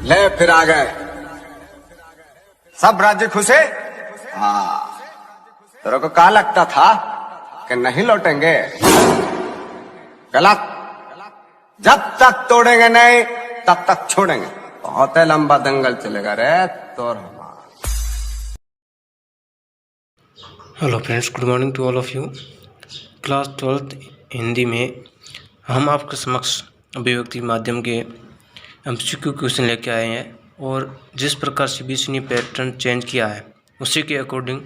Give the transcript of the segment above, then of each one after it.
ले फिर आ गए सब राज्य खुशे। हाँ, तेरे को क्या लगता था कि नहीं लौटेंगे? गलत। जब तक तोड़ेंगे नहीं तब तक छोड़ेंगे। बहुत लंबा दंगल चलेगा रे तोर हमारा। Hello friends, good morning to all of you. Class 12th Hindi में हम आपके समक्ष अभिव्यक्ति माध्यम के MCQ क्वेश्चन लेके आए हैं और जिस प्रकार CBSE ने पैटर्न चेंज किया है उसी के अकॉर्डिंग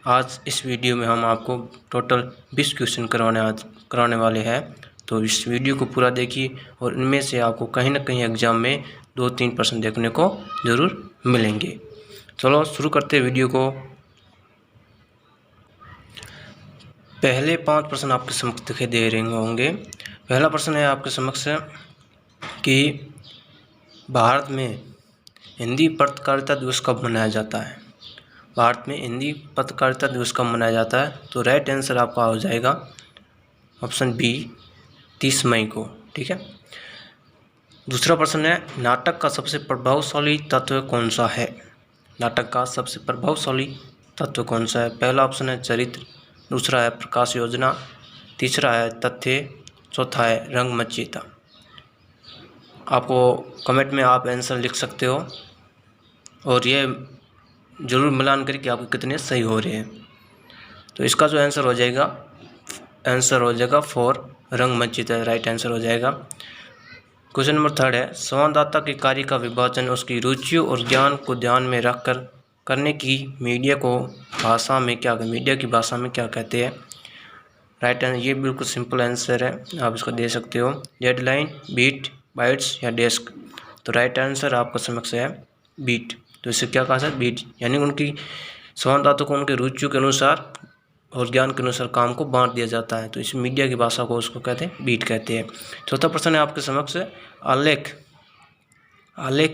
आज इस वीडियो में हम आपको टोटल 20 क्वेश्चन कराने वाले हैं। तो इस वीडियो को पूरा देखिए और इनमें से आपको कहीं ना कहीं एग्जाम में 2-3% देखने को ज़रूर मिलेंगे। चलो शुरू करते हैं वीडियो को। पहले 5 प्रश्न आपके समक्ष दिखाई दे रहे होंगे। पहला प्रश्न है आपके समक्ष कि भारत में हिंदी पत्रकारिता दिवस कब मनाया जाता है। भारत में हिंदी पत्रकारिता दिवस कब मनाया जाता है, तो राइट आंसर आपका हो जाएगा ऑप्शन बी 30 मई को। ठीक है। दूसरा प्रश्न है नाटक का सबसे प्रभावशाली तत्व कौन सा है। नाटक का सबसे प्रभावशाली तत्व कौन सा है। पहला ऑप्शन है चरित्र, दूसरा है प्रकाश योजना, तीसरा है तथ्य, चौथा है रंगमंचयता। आपको कमेंट में आप आंसर लिख सकते हो और ये ज़रूर मिलान करें कि आपके कितने सही हो रहे हैं। तो इसका जो आंसर हो जाएगा 4 रंगमंचयता राइट आंसर हो जाएगा। क्वेश्चन नंबर 3 है संवाददाता के कार्य का विभाजन उसकी रुचियों और ज्ञान को ध्यान में रखकर करने की मीडिया की भाषा में क्या कहते हैं। राइट आंसर ये बिल्कुल सिंपल आंसर है, आप इसको दे सकते हो डेडलाइन, बीट, बाइट्स या डेस्क। तो राइट आंसर आपका समक्ष है बीट। तो इससे क्या कहा जाए बीट, यानी उनकी संवाददाता को उनके रुचियों के अनुसार और ज्ञान के अनुसार काम को बांट दिया जाता है। तो इस मीडिया की भाषा को उसको कहते हैं बीट कहते हैं। चौथा प्रश्न है आपके समक्ष आलेख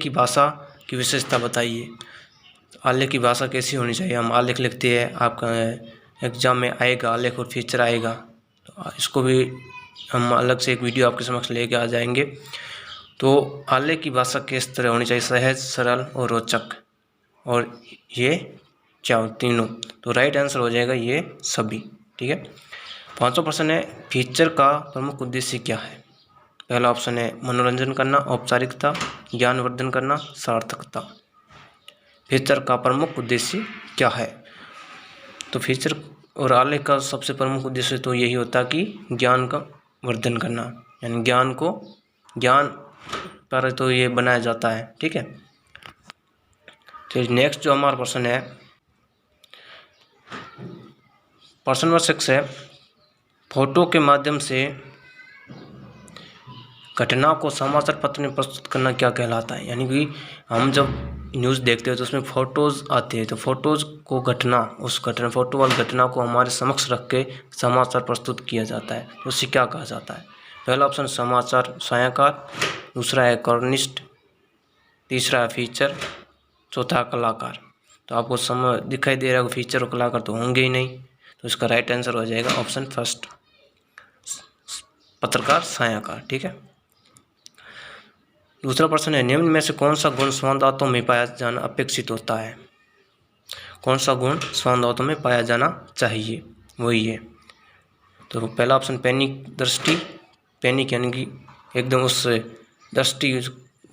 की भाषा की विशेषता बताइए। आलेख की भाषा कैसी होनी चाहिए। हम आलेख लिखते हैं, आपका एग्जाम में आएगा आलेख और फीचर आएगा, तो इसको भी हम अलग से एक वीडियो आपके समक्ष लेके आ जाएंगे। तो आलेख की भाषा किस तरह होनी चाहिए, सहज, सरल और रोचक, और ये तीनों। तो राइट आंसर हो जाएगा ये सभी। ठीक है। पांचवा प्रश्न है फीचर का प्रमुख उद्देश्य क्या है। पहला ऑप्शन है मनोरंजन करना, औपचारिकता, ज्ञानवर्धन करना, सार्थकता। फीचर का प्रमुख उद्देश्य क्या है। तो फीचर और आलेख का सबसे प्रमुख उद्देश्य तो यही होता है कि ज्ञान का वर्धन करना, यानी ज्ञान पर तो ये बनाया जाता है। ठीक है। तो नेक्स्ट जो हमारा प्रश्न है प्रश्न नंबर 6 है फोटो के माध्यम से घटना को समाचार पत्र में प्रस्तुत करना क्या कहलाता है। यानी कि हम जब न्यूज़ देखते हैं तो उसमें फ़ोटोज़ आते हैं, तो फ़ोटोज़ को फ़ोटो वाली घटना को हमारे समक्ष रख के समाचार प्रस्तुत किया जाता है, तो उससे क्या कहा जाता है। पहला ऑप्शन समाचार छायाकार, दूसरा है कॉर्निस्ट, तीसरा है फीचर, चौथा कलाकार। तो आपको समय दिखाई दे रहा है फीचर और कलाकार तो होंगे ही नहीं, तो इसका राइट आंसर हो जाएगा ऑप्शन फर्स्ट पत्रकार छायाकार। ठीक है। दूसरा प्रश्न है निम्न में से कौन सा गुण संवाददाताओं में पाया जाना अपेक्षित होता है। कौन सा गुण संवाददाताओं में पाया जाना चाहिए, वही है। तो पहला ऑप्शन पैनिक यानी कि एकदम उस दृष्टि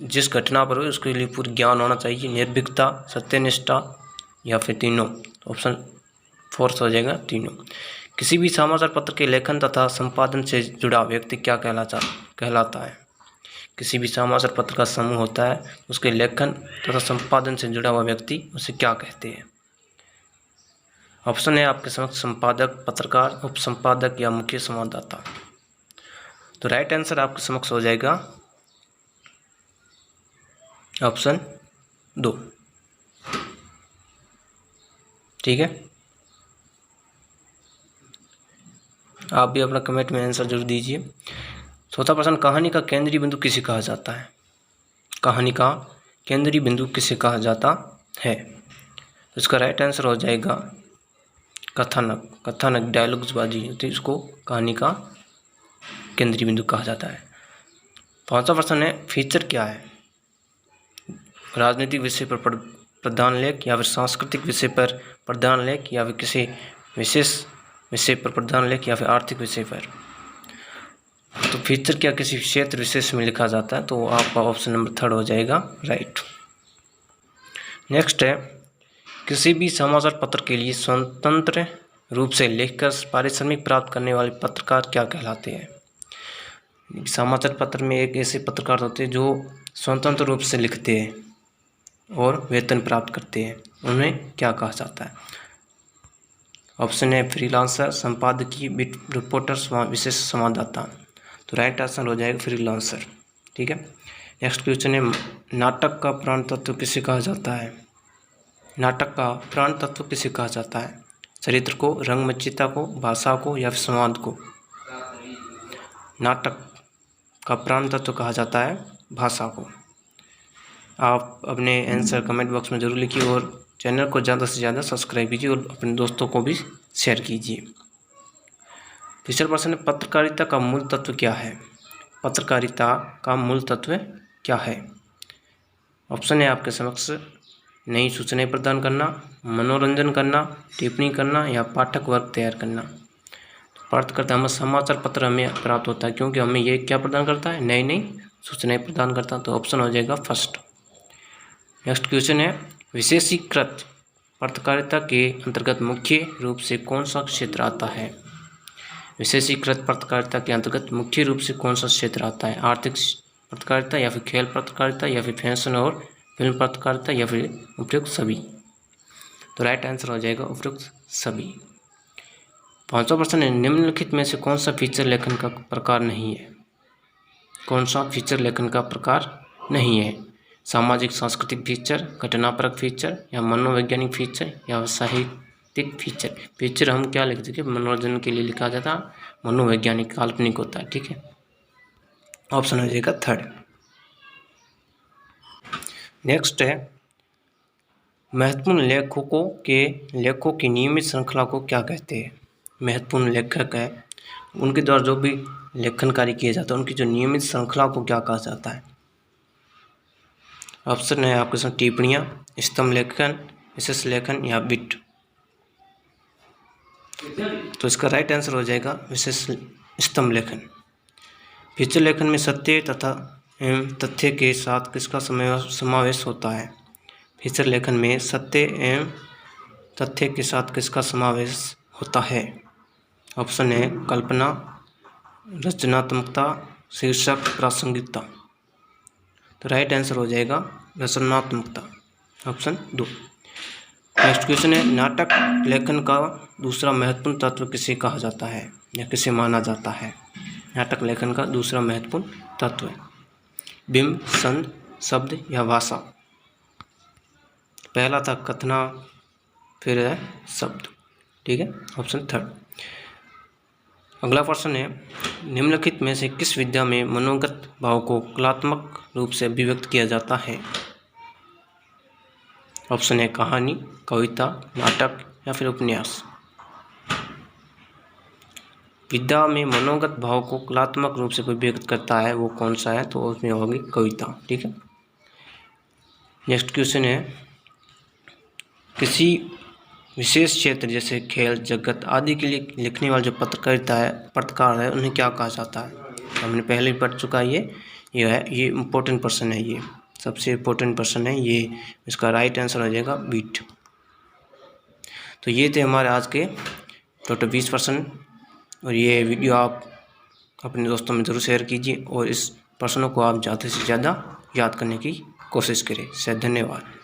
जिस घटना पर हो उसके लिए पूरी ज्ञान होना चाहिए, निर्भीकता, सत्यनिष्ठा, या फिर तीनों। तो ऑप्शन 4 हो जाएगा तीनों। किसी भी समाचार पत्र के लेखन तथा संपादन से जुड़ा व्यक्ति क्या कहलाता है। किसी भी समाचार पत्र का समूह होता है, उसके लेखन तथा संपादन से जुड़ा हुआ व्यक्ति उसे क्या कहते हैं। ऑप्शन है आपके समक्ष संपादक, पत्रकार, उप संपादक या मुख्य संवाददाता। तो राइट आंसर आपके समक्ष हो जाएगा ऑप्शन 2। ठीक है। आप भी अपना कमेंट में आंसर जरूर दीजिए। चौथा प्रश्न कहानी का केंद्रीय बिंदु किसे कहा जाता है। कहानी का केंद्रीय बिंदु किसे कहा जाता है। तो इसका राइट आंसर हो जाएगा कथानक डायलॉग्सबाजी, तो इसको कहानी का केंद्रीय बिंदु कहा जाता है। पांचवा प्रश्न है फीचर क्या है। राजनीतिक विषय पर प्रधान लेख या फिर सांस्कृतिक विषय पर प्रधान लेख या फिर किसी विशेष विषय पर प्रधान लेख या फिर आर्थिक विषय पर। तो फीचर क्या किसी क्षेत्र विशेष में लिखा जाता है, तो आपका ऑप्शन नंबर 3 हो जाएगा राइट। नेक्स्ट है, किसी भी समाचार पत्र के लिए स्वतंत्र रूप से लिखकर पारिश्रमिक प्राप्त करने वाले पत्रकार क्या कहलाते हैं। समाचार पत्र में एक ऐसे पत्रकार होते हैं जो स्वतंत्र रूप से लिखते हैं और वेतन प्राप्त करते हैं, उन्हें क्या कहा जाता है। ऑप्शन है फ्रीलांसर, संपादकीय, रिपोर्टर, विशेष संवाददाता। तो राइट आंसर हो जाएगा फ्रीलांसर। ठीक है। नेक्स्ट क्वेश्चन है, नाटक का प्राण तत्व किसे कहा जाता है। नाटक का प्राण तत्व किसे कहा जाता है। चरित्र को, रंगमंचिता को, भाषा को या फिर संवाद को। नाटक का प्राण तत्व कहा जाता है भाषा को। आप अपने आंसर कमेंट बॉक्स में ज़रूर लिखिए और चैनल को ज़्यादा से ज़्यादा सब्सक्राइब कीजिए और अपने दोस्तों को भी शेयर कीजिए। तीसरा प्रश्न है, पत्रकारिता का मूल तत्व क्या है। पत्रकारिता का मूल तत्व क्या है। ऑप्शन है आपके समक्ष, नई सूचनाएं प्रदान करना, मनोरंजन करना, टिप्पणी करना या पाठक वर्ग तैयार करना। तो प्राप्त करता है हमें समाचार पत्र हमें प्राप्त होता है क्योंकि हमें ये क्या प्रदान करता है, नई नई सूचनाएं प्रदान करता है। तो ऑप्शन हो जाएगा फर्स्ट। नेक्स्ट क्वेश्चन है, विशेषीकृत पत्रकारिता के अंतर्गत मुख्य रूप से कौन सा क्षेत्र आता है। विशेषीकृत पत्रकारिता के अंतर्गत मुख्य रूप से कौन सा क्षेत्र आता है। आर्थिक पत्रकारिता या फिर खेल पत्रकारिता या फिर फैशन और फिल्म पत्रकारिता या फिर उपयुक्त सभी। तो राइट आंसर हो जाएगा उपयुक्त सभी। 5वां प्रश्न है, निम्नलिखित में से कौन सा फीचर लेखन का प्रकार नहीं है। कौन सा फीचर लेखन का प्रकार नहीं है। सामाजिक सांस्कृतिक फीचर, घटनापरक फीचर या मनोवैज्ञानिक फीचर या साहित्यिक फीचर। फीचर हम क्या लिखते हैं, मनोरंजन के लिए लिखा जाता है, मनोवैज्ञानिक काल्पनिक होता है। ठीक है, ऑप्शन हो जाएगा 3rd। नेक्स्ट है, महत्वपूर्ण लेखों की नियमित श्रृंखला को क्या कहते हैं। महत्वपूर्ण लेखक है उनके द्वारा जो भी लेखन कार्य किया जाता है उनकी जो नियमित श्रृंखला को क्या कहा जाता है। ऑप्शन है आपके साथ टिप्पणियाँ, स्तंभ लेखन, विशेष लेखन या बिट। तो इसका राइट आंसर हो जाएगा विशेष स्तंभ लेखन। फीचर लेखन में सत्य तथा एवं तथ्य के साथ किसका समावेश होता है। फीचर लेखन में सत्य एवं तथ्य के साथ किसका समावेश होता है। ऑप्शन है कल्पना, रचनात्मकता, शीर्षक, प्रासंगिकता। तो राइट आंसर हो जाएगा रचनात्मकता, ऑप्शन 2। नेक्स्ट क्वेश्चन है, नाटक लेखन का दूसरा महत्वपूर्ण तत्व किसे कहा जाता है या किसे माना जाता है। नाटक लेखन का दूसरा महत्वपूर्ण तत्व है बिंब, संद, शब्द या भाषा। पहला था कथना, फिर है शब्द। ठीक है, ऑप्शन 3rd। अगला प्रश्न है, निम्नलिखित में से किस विद्या में मनोगत भाव को कलात्मक रूप से अभिव्यक्त किया जाता है। ऑप्शन है कहानी, कविता, नाटक या फिर उपन्यास। विद्या में मनोगत भाव को कलात्मक रूप से कोई व्यक्त करता है वो कौन सा है, तो उसमें होगी कविता। ठीक है। नेक्स्ट क्वेश्चन है, किसी विशेष क्षेत्र जैसे खेल जगत आदि के लिए लिखने वाला जो पत्रकार है उन्हें क्या कहा जाता है। हमने पहले ही पढ़ चुका है ये इम्पोर्टेंट पर्सन है, ये सबसे इम्पोर्टेंट पर्सन है ये। इसका राइट आंसर हो जाएगा बीट। तो ये थे हमारे आज के टोटल 20 प्रश्न और ये वीडियो आप अपने दोस्तों में ज़रूर शेयर कीजिए और इस प्रश्नों को आप ज़्यादा से ज़्यादा याद करने की कोशिश करें। धन्यवाद।